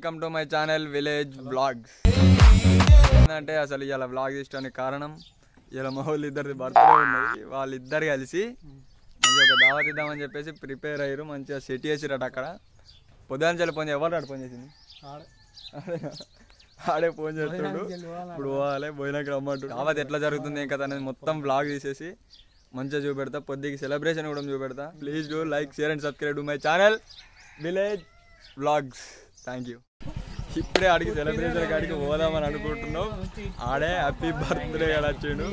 Welcome to my channel village blogs. ఏంటంటే అసలు ఇలా బ్లాగ్ తీయడానికి కారణం ఇలా మా వాళ్ళు ఇద్దరిది బర్త్డే ఉన్నది. వాళ్ళిద్దరు కలిసి మంచిగా ఒక దావత్ ఇద్దామని చెప్పేసి ప్రిపేర్ అయ్యారు. మంచిగా సెట్ చేసిరట. అక్కడ పొద్దున ఫోన్ ఎవరు ఫోన్ చేసింది ఆడే ఫోన్ చేస్తుండు. ఇప్పుడు పోవాలి, పోయినాక రమ్మంటు. దావత్ ఎట్లా జరుగుతుంది ఇంకా అనేది మొత్తం బ్లాగ్ తీసేసి మంచిగా చూపెడతా. పొద్దుకి సెలబ్రేషన్ కూడా చూపెడతా. Please do like, share and subscribe to my channel village vlogs. Thank you. ఇప్పుడే ఆడికి సెలబ్రేషన్ కాడికి పోదామని అనుకుంటున్నాం. ఆడే హ్యాపీ బర్త్డే కాడ వచ్చిండు.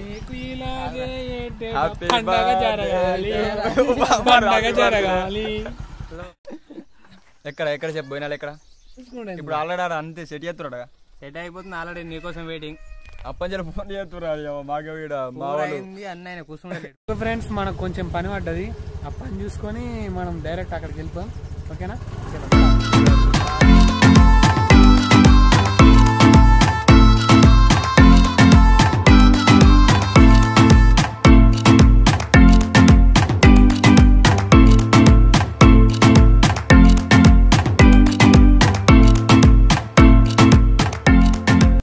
ఎక్కడ ఎక్కడ చెప్పు పోయినా ఎక్కడ? ఇప్పుడు ఆల్రెడీ ఆడ అంతే సెట్ చేస్తున్నాడు. సెట్ అయిపోతుంది ఆల్రెడీ, నీకోసం వెయిటింగ్. అప్పంజల ఫోన్ చేస్తున్నాడు మాకు మా వాళ్ళు అన్న కూర్చుంటే. ఫ్రెండ్స్ మనకు కొంచెం పని పడ్డది. ఆ పని చూసుకొని మనం డైరెక్ట్ అక్కడికి వెళ్ళిపోయాం. ఓకేనా?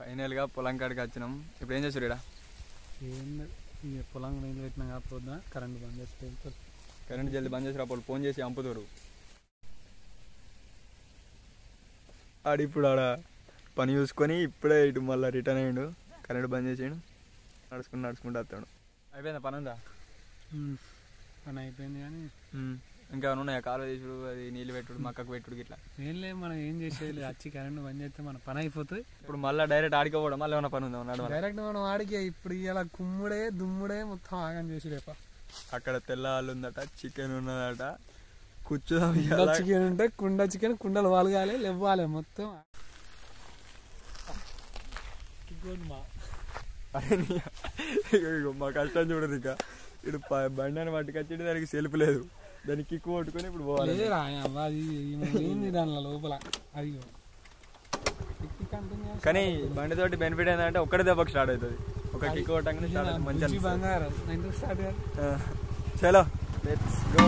ఫైనల్గా పొలం కాడికి వచ్చినాం. ఇప్పుడు ఏం చేస్తారు ఇక్కడ? పొలం నీళ్ళు పెట్టినా కాకపోతే కరెంట్ బంద్ చేస్తే కరెంట్ జల్దీ బంద్ చేసి రాపోలు ఫోన్ చేసి అంపుతారు. ఇప్పుడు ఆడ పని చూసుకొని ఇప్పుడే ఇటు మళ్ళీ రిటర్న్ అయ్యాడు. కరెంట్ బంద్ చేసాడు. నడుచుకుంటూ వస్తాడు. అయిపోయిందా పని? ఉందా పని అయిపోయింది కానీ ఇంకా ఉన్నాయా? కాలువ తీసుడు, అది నీళ్ళు పెట్టుడు, మక్కకు పెట్టుడు ఇట్లా ఏం లేదు. మనం ఏం చేసేది వచ్చి కరెంట్ బంద్ చేస్తే మన పని అయిపోతుంది. ఇప్పుడు మళ్ళీ డైరెక్ట్ ఆడిపోవడం, మళ్ళీ ఏమైనా పని ఉందా? డైరెక్ట్ మనం ఆడికే ఇప్పుడు ఇలా కుమ్ముడే దుమ్ముడే మొత్తం ఆగం చేసి రేప. అక్కడ తెల్ల వాళ్ళు ఉందట, చికెన్ ఉన్నదట. కూర్చుదాం. చికెన్ ఉంటే కుండ చికెన్, కుండలు వాలగాలి లేవ్వాలి మొత్తం. మా కష్టం చూడదు. ఇక ఇటు బండి పట్టుకొచ్చి దానికి సెల్ఫ్ లేదు, దానికి కిక్కు కొట్టుకొని ఇప్పుడు పోవాలి. దానిలో లోపల అయ్యో. కానీ బండి తోటి బెనిఫిట్ ఏంటంటే ఒక్కడే దెబ్బకి స్టార్ట్ అవుతుంది. ఒక కిక్ కొట్టగానే స్టార్ట్ అవుతుంది. మంచి బంగారం. చలో లెట్స్ గో.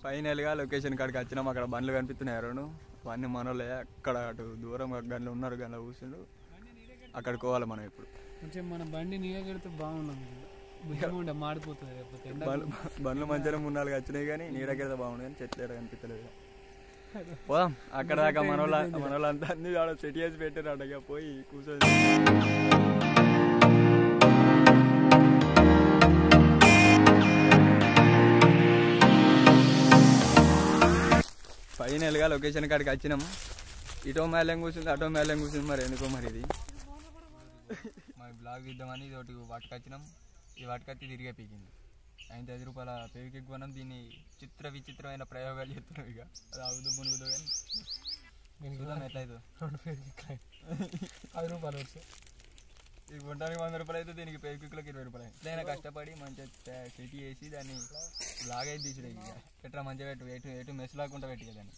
ఫైనల్గా లొకేషన్ కాడికి వచ్చినాం. అక్కడ బండ్లు కనిపిస్తున్నాయి రెండు. అవన్నీ మనోళ్ళే. అక్కడ అటు దూరం గంటలు ఉన్నారు, గంటలు కూర్చుండు. అక్కడికి పోవాలి మనం. ఇప్పుడు కొంచెం మన బండి నీళ్ళ కడితే బాగుండదు, మాడిపోతుంది. బండ్లు మంచిగా 3-4 వచ్చినాయి కానీ నీడకెళ్తే బాగుండు, కానీ చెట్లు కనిపించలేదు. పోదాం అక్కడ దాకా. మనోళ్ళంతా అన్ని సెట్ చేసి పెట్టారు. అడగా పోయి కూర్చొని ఫైనల్గా లొకేషన్ కాడికి వచ్చినాం. ఇటో మేళం కూర్చుంది, అటో మేళం కూర్చుంది. మరి ఎందుకో మరి ఇది మరి బ్లాగ్ తీద్దామని ఇది ఒకటి వాటికొచ్చినాం. ఈ వాటికత్తి తిరిగే పీకింది. 5 రూపాయల పేవికి కొనం. దీన్ని విచిత్రమైన ప్రయోగాలు చేస్తున్నాం. ఇక అది అవుదు మునుగుదో కానీ చూద్దాం ఎట్లయితే. 10 రూపాయలు వచ్చాయి. ఇది కొనడానికి 100 రూపాయలు అయితే దీనికి పేవికిలకు 20 రూపాయలు. ఎట్లయినా కష్టపడి మంచిగా సెట్ చేసి దాన్ని బ్లాగ్ అయితే తీసుడు. ఇక పెట్టరా మంచిగా పెట్టు, ఎటు మెస్ లాకుండా పెట్టి దాన్ని.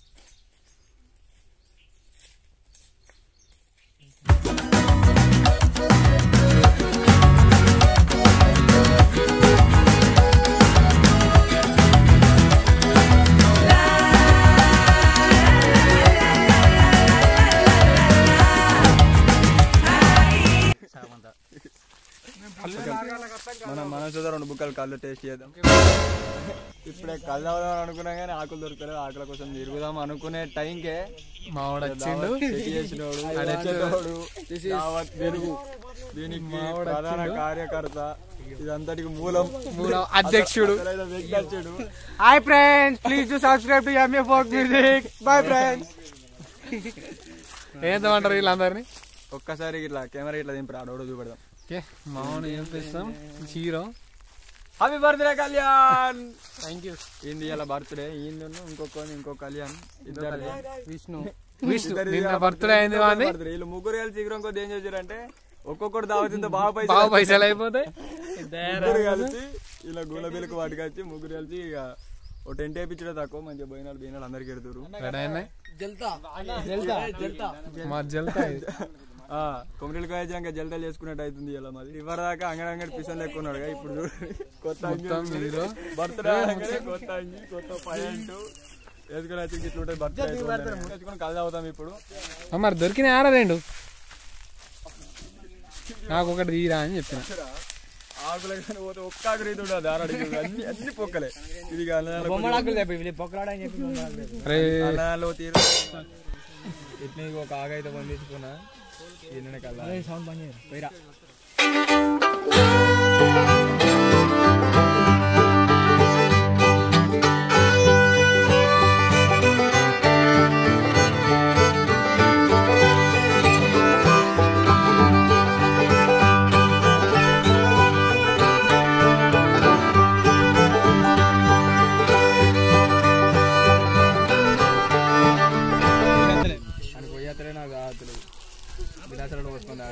మనం చూద్దాం 2 బుక్కలు కళ్ళు టేస్ట్ చేద్దాం. ఇప్పుడే కళ్ళు అవుదాం అనుకున్నా కానీ ఆకులు దొరకలేదు. ఆకుల కోసం తిరుగుదాం అనుకునే టైంకే మావాడు వచ్చిండు. దీనికి ప్రధాన కార్యకర్త ఇదంతటికి మూలం అధ్యక్షుడు. వ్యక్తి. Hi friends, please to subscribe to MA folk music. Bye friends. ఏంటంటారు వీళ్ళందరినీ? ఒక్కసారి ఇట్లా కెమెరా ఇట్లా దింపి ఆడోడు చూపెడదాం. మామూలు ఏం చేస్తాం hero. Happy birthday Kalyan. Thank you. ఏంది ఇలా బర్త్డే ఈయన ఇంకో కళ్యాణ్ ఇద్దరు విష్ణు నిన్న బర్త్డే అయింది వాడిని. వీళ్ళు ముగ్గురు కలిసి శీఘ్రం కొద్ది ఏం చేశారంటే ఒక్కొక్కటి దావతింతో బాగా పైసలు అయిపోతాయి. ముగ్గురు కలిసి ఇలా గులబిలకు వాటికి వచ్చి ముగ్గురు కలిసి ఇక ఓ టెంట్ వేయించడం తక్కువ మంచిగా బోయినాలు అందరికి ఎడుతురు. మా జల్తా కొమ్మరిలు కాయచాక జల్తాలు చేసుకున్నట్టు అవుతుంది ఇలా మాది. ఇవ్వదాకా అంగడి పిసన్ ఎక్కున్నాడు. ఇప్పుడు కొత్త బర్త్డే కొత్త అంగి కొత్త పాయింట్ వేసుకుని వచ్చి ఇట్లా బర్త్డే వేసుకొని కళ్ళు అవుతాం. ఇప్పుడు మరి దొరికిన ఆరా రెండు నాకు ఒకటి తీరా అని చెప్పిన. ఆకులు పోతే ఒక్క ఆకులు ఇది ఉండదు. అన్ని అన్ని పొక్కలే. ఇది అన్నాలో తీరు ఇట్లా ఒక ఆకు అయితే పండించుకున్నా. పోయిరా నాకు ఆతులు విలాసాలను వస్తుంది.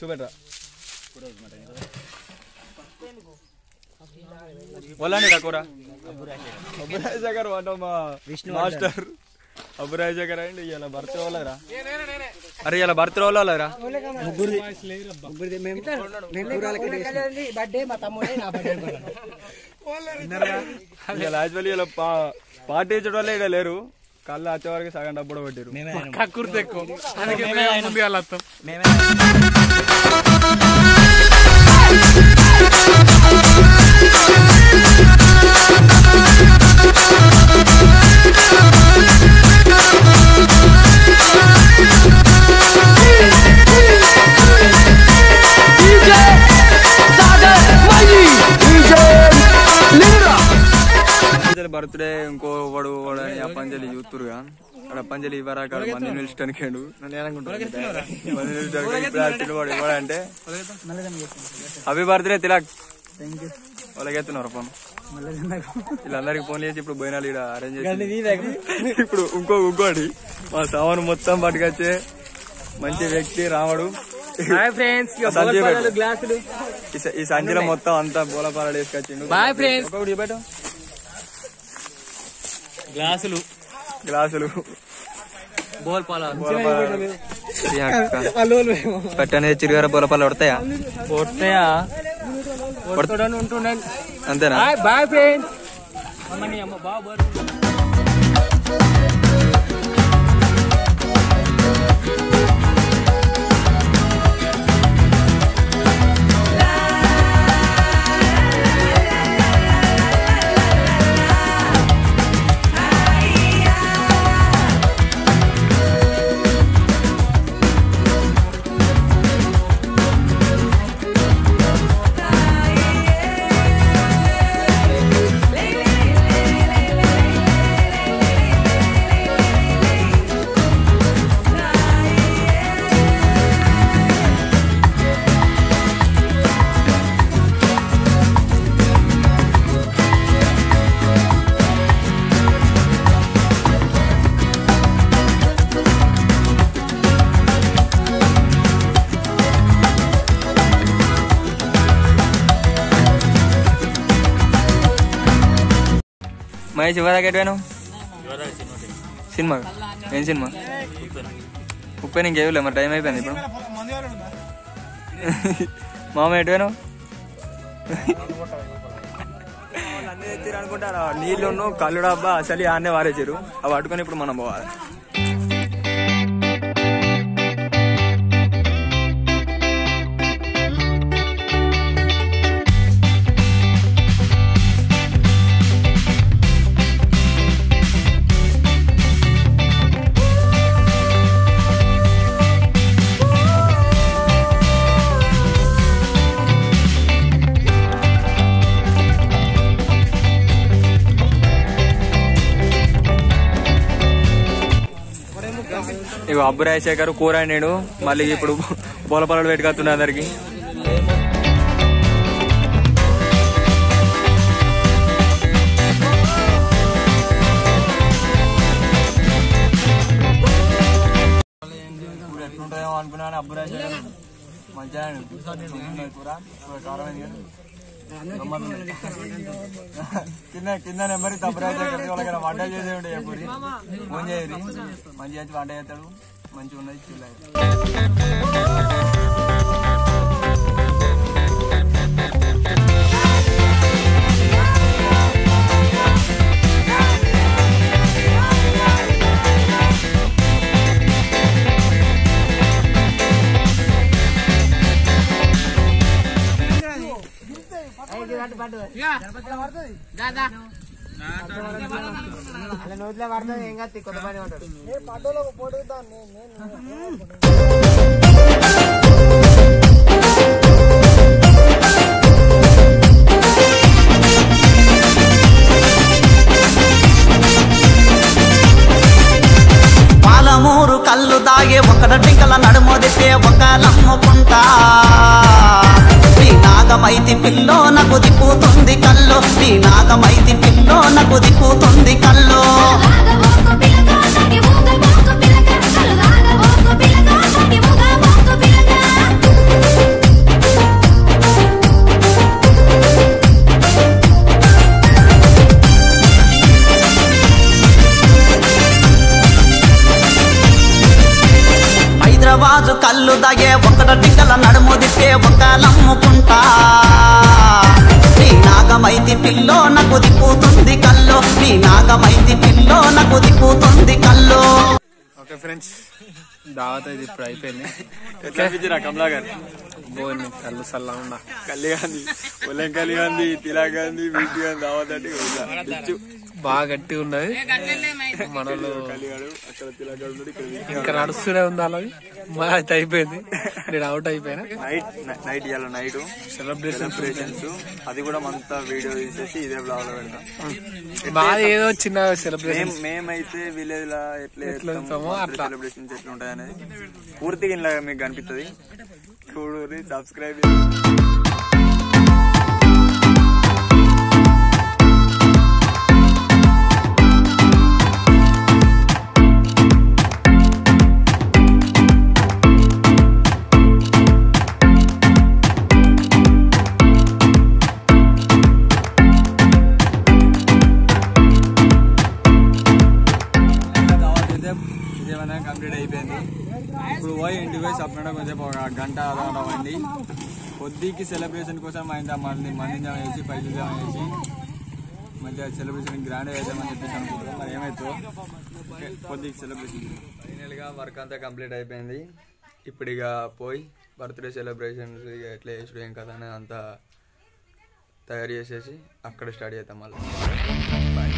చూపెట్రా వాళ్ళని కూర అబురాజగర్ వాట మా మాస్టర్ అబురాజగర్ అండి. ఇలా బర్త్ వాళ్ళరా? అరే ఇలా బర్త్ వాళ్ళరా? యాక్చువల్లీ ఇలా పార్టీ ఇచ్చడం వల్ల ఇక్కడ లేరు. కళ్ళు వచ్చేవారికి సగం డబ్బు కూడా పెట్టారు. కక్కుర్తి ఎక్కువ. బర్త్డే ఇంకో వాడు పంజలి చూస్తురుగా అక్కడ పంజలి ఇవ్వరాక మంది నిలిచడానికి నన్ను ఏమనుకుంటున్నాడు వాడు ఇవ్వడంటే హ్యాపీ బర్త్డే తిలక్ వాళ్ళకి ఎత్తున్నారు ఫోన్. వీళ్ళందరికి ఫోన్ చేసి ఇప్పుడు బోయినాలు ఇక్కడ అరేంజ్ చేసి ఇప్పుడు ఇంకోటి మా సామాను మొత్తం పట్టుకొచ్చే మంచి వ్యక్తి రాముడు. ఈ సంచిలో మొత్తం అంతా బోలపాల వేసుకొచ్చిండు. ఒకటి బయట గ్లాసులు పెట్టనే చిరుగార బోలపాలు పడతాయా? అంతేనా? Boy friends. మహేష్ ఇవ్వదాకా ఎటువేను సినిమా ఏం సినిమా ఉప్పేని ఇంకేవి లేదు మరి టైం అయిపోయింది ఇప్పుడు మామ ఎటువేను అన్నీ తెచ్చారు అనుకుంటారా నీళ్ళు కళ్ళు డబ్బా అసలు ఆనే వారేసారు అవి పట్టుకొని ఇప్పుడు మనం పోవాలి ఇక అబ్బు రాజశేఖర్ కూర నేను మళ్ళీ ఇప్పుడు పొల పొలాలు పెట్టుకొస్తున్నా అందరికి ఎట్లుంటుందేమో అనుకున్నాను అబ్బు రాజశేఖర్ మంచిగా కూర కారం కింద నెంబర్ తప్పరాజశేఖర్ వాళ్ళకి వంట చేసే ఉంటాయి ఎప్పుడు ఫోన్ చేయరు మంచిగా వచ్చి వంట చేస్తాడు మంచిగా ఉన్నది చూడాలి నోట్లో పడుతుంది ఏం కాదు కొత్త పని ఉంటాడు పాలమూరు కళ్ళు తాగే ఒకట టింకల నడుమొదితే ఒక నమ్ముకుంటా నీ నాగమైతి పిల్లో నాకు దిక్కుతుంది కల్లో నీ నాగమైతి పిల్లో నాకు దిక్కుతుంది కల్లో హైదరాబాదు కళ్ళు దాగే ఒకట టింకల నడుమొదితే ఒక నమ్ముకుంటా నీ నాగమైతి పిల్లో నాకు దిక్కుతుంది కల్లో నీ నాగమైతి పిల్లో నాకు దిక్కుతుంది కల్లో. ఓకే ఫ్రెండ్స్ దావత్ ఇది ఇప్పుడు అయిపోయింది. ఎట్లా కమలా గారు బోని కళ్ళు సల్లా ఉన్నా కల్లి గాంధీ ఒలెం కల్లి గాంధీ తిలా గాంధీ వీటి గాంధీ దావత్ అంటే బాగా గట్టిగా ఉన్నది మనలో ఇంకా నడుస్తూనే ఉంది అలాగే మా అయితే అయిపోయింది. నేను అవుట్ అయిపోయినా. నైట్ ఇవాళ నైట్ సెలబ్రేషన్స్ అది కూడా అంతా వీడియో తీసేసి ఇదే బ్లాగ్ లో పెడతాం. బాగా ఏదో చిన్న సెలబ్రేషన్ మేమైతే విలేజ్ లా ఎట్లా అట్లా సెలబ్రేషన్స్ ఎట్లా ఉంటాయి అనేది పూర్తిగా ఇలా మీకు కనిపిస్తుంది. చూడు సబ్స్క్రైబ్ కంప్లీట్ అయిపోయింది. ఇప్పుడు పోయి ఇంటికి పోయి సపరేట్గా కొంచెం ఒక గంట అలా వండి పొద్దుకి సెలబ్రేషన్ కోసం మంది జమ చేసి పైసలు జమ చేసి మంచిగా సెలబ్రేషన్ గ్రాండ్ వేద్దామని చెప్పేసి అనుకుంటున్నాం. మరి ఏమవుతుందో పొద్దుకి సెలబ్రేషన్. ఫైనల్గా వర్క్ అంతా కంప్లీట్ అయిపోయింది. ఇప్పుడు ఇక పోయి బర్త్డే సెలబ్రేషన్స్ ఇక ఎట్లా చేసుడు ఏం కదా అని అంతా తయారు చేసేసి అక్కడ స్టార్ట్ చేద్దాం మళ్ళీ. బాయ్.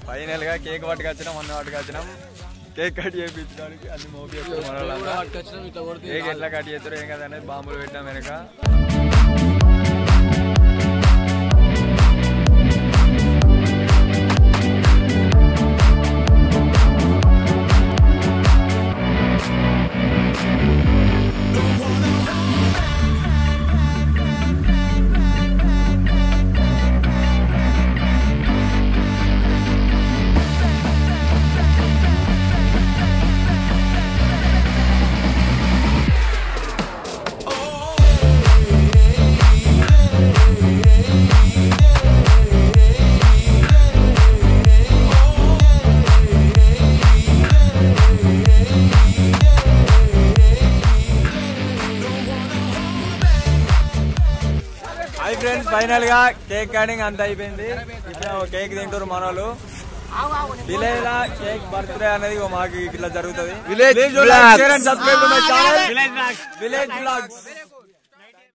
ఫైనల్ గా కేక్ పట్టుకొచ్చినాం, అన్న పట్టుకొచ్చినాం. కేక్ కట్ చేయించడానికి అన్ని మోపి కేక్ ఎట్లా కట్ చేస్తారో ఏం కదా అనేది బాంబులు పెట్టాం వెనక. ఫ్రెండ్స్ ఫైనల్ గా కేక్ కటింగ్ అంత అయిపోయింది. ఇప్పుడు కేక్ తింటారు మనోళ్ళు. విలేజ్ లా కేక్ బర్త్డే అనేది మాకు ఇట్లా జరుగుతుంది. Village blogs.